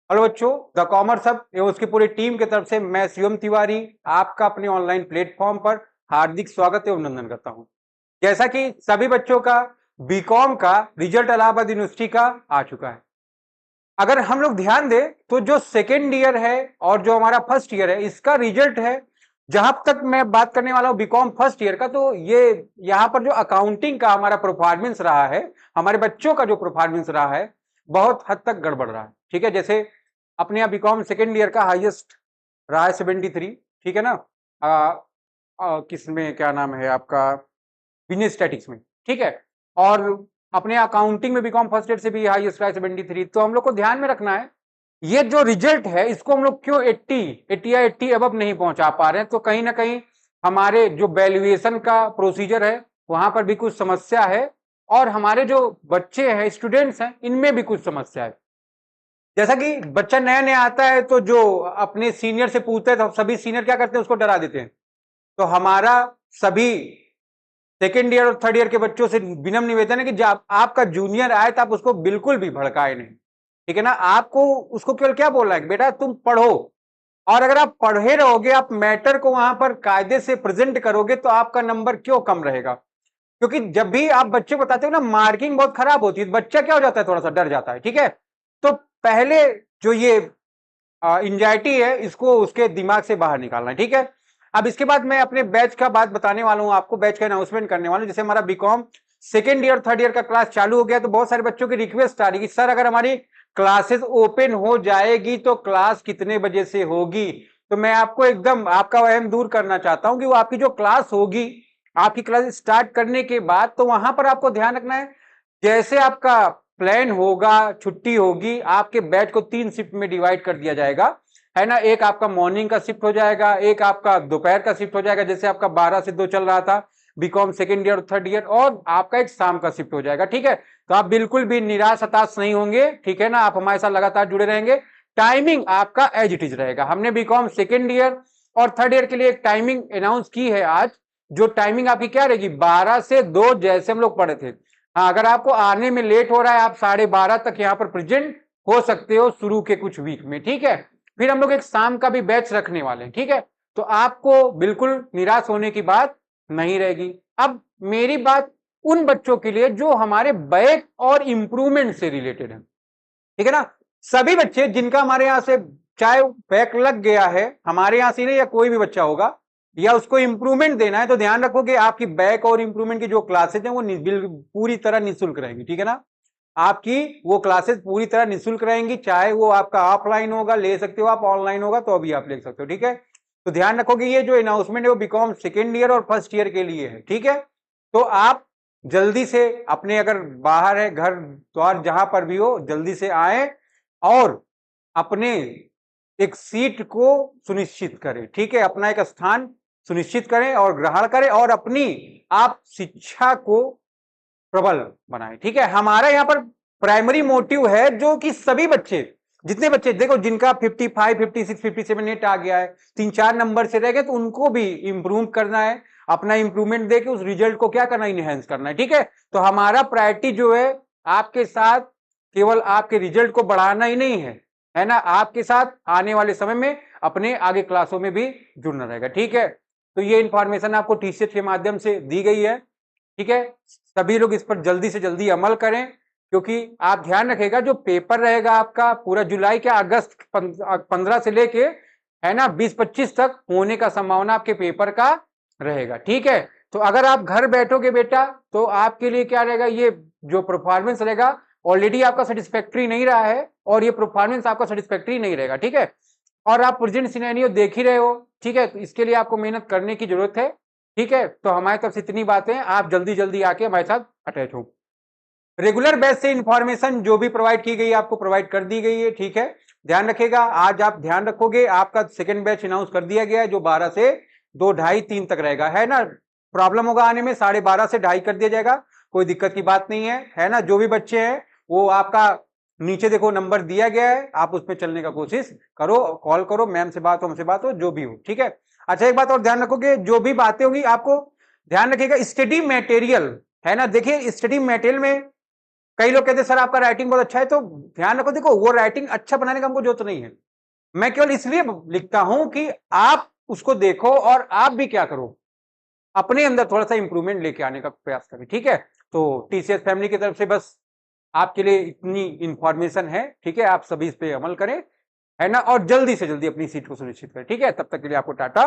Hello बच्चों, the commerce hub एवं उसकी पूरी टीम की तरफ से मैं शिवम तिवारी आपका अपने ऑनलाइन प्लेटफॉर्म पर हार्दिक स्वागत एवं अभिनंदन करता हूं। जैसा कि सभी बच्चों का बीकॉम का रिजल्ट इलाहाबाद यूनिवर्सिटी का आ चुका है। अगर हम लोग ध्यान दें तो जो सेकेंड ईयर है और जो हमारा फर्स्ट ईयर है इसका रिजल्ट है, जहां तक मैं बात करने वाला हूं बीकॉम फर्स्ट ईयर का, तो ये यहाँ पर जो अकाउंटिंग का हमारा परफॉर्मेंस रहा है, हमारे बच्चों का जो परफॉर्मेंस रहा है, बहुत हद तक गड़बड़ रहा है। ठीक है, जैसे अपने यहाँ बीकॉम सेकेंड ईयर का हाईएस्ट रहा है 73। ठीक है ना। किसमें क्या नाम है आपका, बिजनेस स्टैटिक्स में। ठीक है। और अपने अकाउंटिंग में बीकॉम फर्स्ट ईयर से भी हाईएस्ट रहा है 73। तो हम लोग को ध्यान में रखना है ये जो रिजल्ट है इसको हम लोग क्यों 80 या 80 अबव नहीं पहुंचा पा रहे हैं। तो कहीं ना कहीं हमारे जो वैल्यूएशन का प्रोसीजर है वहां पर भी कुछ समस्या है, और हमारे जो बच्चे हैं, स्टूडेंट्स हैं, इनमें भी कुछ समस्या है। जैसा कि बच्चा नया नया आता है तो जो अपने सीनियर से पूछता है तो सभी सीनियर क्या करते हैं, उसको डरा देते हैं। तो हमारा सभी सेकेंड ईयर और थर्ड ईयर के बच्चों से विनम्र निवेदन है कि जब आपका जूनियर आए तो आप उसको बिल्कुल भी भड़काए नहीं। ठीक है ना। आपको उसको केवल क्या बोलना है, बेटा तुम पढ़ो, और अगर आप पढ़े रहोगे, आप मैटर को वहां पर कायदे से प्रेजेंट करोगे तो आपका नंबर क्यों कम रहेगा। क्योंकि जब भी आप बच्चे को बताते हो ना, मार्किंग बहुत खराब होती है, बच्चा क्या हो जाता है, थोड़ा सा डर जाता है। ठीक है। तो पहले जो ये एंजाइटी है इसको उसके दिमाग से बाहर निकालना है। ठीक है। अब इसके बाद मैं अपने बैच का बात बताने वाला हूं आपको, बैच का अनाउंसमेंट करने वाला हूं। जैसे हमारा BCom second year third year का क्लास चालू हो गया तो बहुत सारे बच्चों की रिक्वेस्ट आ रही है कि सर अगर हमारी क्लासेस ओपन हो जाएगी तो क्लास कितने बजे से होगी। तो मैं आपको एकदम आपका वहम दूर करना चाहता हूं कि वो आपकी जो क्लास होगी, आपकी क्लास स्टार्ट करने के बाद, तो वहां पर आपको ध्यान रखना है जैसे आपका प्लान होगा, छुट्टी होगी, आपके बैच को 3 शिफ्ट में डिवाइड कर दिया जाएगा, है ना। एक आपका मॉर्निंग का शिफ्ट हो जाएगा, एक आपका दोपहर का शिफ्ट हो जाएगा, जैसे आपका 12 से 2 चल रहा था बीकॉम सेकेंड ईयर और थर्ड ईयर, और आपका एक शाम का शिफ्ट हो जाएगा। ठीक है। तो आप बिल्कुल भी निराश हताश नहीं होंगे। ठीक है ना। आप हमारे साथ लगातार जुड़े रहेंगे। टाइमिंग आपका एज इट इज रहेगा। हमने बीकॉम सेकेंड ईयर और थर्ड ईयर के लिए एक टाइमिंग अनाउंस की है आज। जो टाइमिंग आपकी क्या रहेगी, 12 से 2, जैसे हम लोग पढ़े थे। हाँ, अगर आपको आने में लेट हो रहा है, आप 12:30 तक यहाँ पर प्रेजेंट हो सकते हो शुरू के कुछ वीक में। ठीक है। फिर हम लोग एक शाम का भी बैच रखने वाले हैं। ठीक है। तो आपको बिल्कुल निराश होने की बात नहीं रहेगी। अब मेरी बात उन बच्चों के लिए जो हमारे बैक और इंप्रूवमेंट से रिलेटेड है। ठीक है ना। सभी बच्चे जिनका हमारे यहां से चाहे बैक लग गया है, हमारे यहां से नहीं, या कोई भी बच्चा होगा, या उसको इंप्रूवमेंट देना है, तो ध्यान रखो कि आपकी बैक और इंप्रूवमेंट की जो क्लासेज हैं वो पूरी तरह निःशुल्क रहेंगी। ठीक है ना। आपकी वो क्लासेस पूरी तरह निःशुल्क रहेंगी, चाहे वो आपका ऑफलाइन होगा ले सकते हो आप, ऑनलाइन होगा तो अभी आप ले सकते हो। ठीक है। तो ध्यान रखो कि ये जो अनाउंसमेंट है वो बीकॉम सेकेंड ईयर और फर्स्ट ईयर के लिए है। ठीक है। तो आप जल्दी से अपने, अगर बाहर है घर द्वार जहां पर भी हो, जल्दी से आए और अपने एक सीट को सुनिश्चित करें। ठीक है। अपना एक स्थान सुनिश्चित करें और ग्रहण करें और अपनी आप शिक्षा को प्रबल बनाएं। ठीक है। हमारा यहां पर प्राइमरी मोटिव है जो कि सभी बच्चे, जितने बच्चे देखो जिनका 55 56 57 नेट आ गया है, 3-4 नंबर से रह गए, तो उनको भी इंप्रूव करना है, अपना इंप्रूवमेंट देके उस रिजल्ट को क्या करना है, इनहेंस करना है। ठीक है। तो हमारा प्रायोरिटी जो है आपके साथ केवल आपके रिजल्ट को बढ़ाना ही नहीं है ना, आपके साथ आने वाले समय में अपने आगे क्लासों में भी जुड़ना रहेगा। ठीक है। तो ये इंफॉर्मेशन आपको टीसीएच के माध्यम से दी गई है। ठीक है। सभी लोग इस पर जल्दी से जल्दी अमल करें, क्योंकि आप ध्यान रखेगा जो पेपर रहेगा आपका पूरा जुलाई के अगस्त 15 से लेके, है ना, 20-25 तक होने का संभावना आपके पेपर का रहेगा। ठीक है। तो अगर आप घर बैठोगे बेटा तो आपके लिए क्या रहेगा, ये जो परफॉर्मेंस रहेगा ऑलरेडी आपका सेटिस्फैक्ट्री नहीं रहा है, और ये परफॉर्मेंस आपका सेटिस्फैक्ट्री नहीं रहेगा। ठीक है। और आप प्रेजेंट सिनेरियो देख ही रहे हो। ठीक है। तो इसके लिए आपको मेहनत करने की जरूरत है। ठीक है। तो हमारी तरफ से इतनी बातें, आप जल्दी जल्दी आके हमारे साथ अटैच हो। रेगुलर बैच से इंफॉर्मेशन जो भी प्रोवाइड की गई आपको प्रोवाइड कर दी गई है। ठीक है। ध्यान रखेगा, आज आप ध्यान रखोगे, आपका सेकंड बैच अनाउंस कर दिया गया है जो 12 से 2, ढाई 3 तक रहेगा, है ना। प्रॉब्लम होगा आने में, 12:30 से 2:30 कर दिया जाएगा, कोई दिक्कत की बात नहीं है ना। जो भी बच्चे हैं वो आपका नीचे देखो नंबर दिया गया है, आप उस पर चलने का कोशिश करो, कॉल करो, मैम से बात हो, हमसे बात हो, जो भी हो। ठीक है। अच्छा, एक बात और ध्यान रखोगे, जो भी बातें होंगी आपको ध्यान रखिएगा, स्टडी मटेरियल, है ना। देखिए स्टडी मटेरियल में कई लोग कहते हैं सर आपका राइटिंग बहुत अच्छा है, तो ध्यान रखो, देखो वो राइटिंग अच्छा बनाने का हमको जरूरत नहीं है, मैं केवल इसलिए लिखता हूं कि आप उसको देखो और आप भी क्या करो, अपने अंदर थोड़ा सा इंप्रूवमेंट लेके आने का प्रयास करें, ठीक है। तो टीसीएस फैमिली की तरफ से बस आपके लिए इतनी इंफॉर्मेशन है, ठीक है, आप सभी इस पे अमल करें, है ना, और जल्दी से जल्दी अपनी सीट को सुनिश्चित करें, ठीक है। तब तक के लिए आपको टाटा।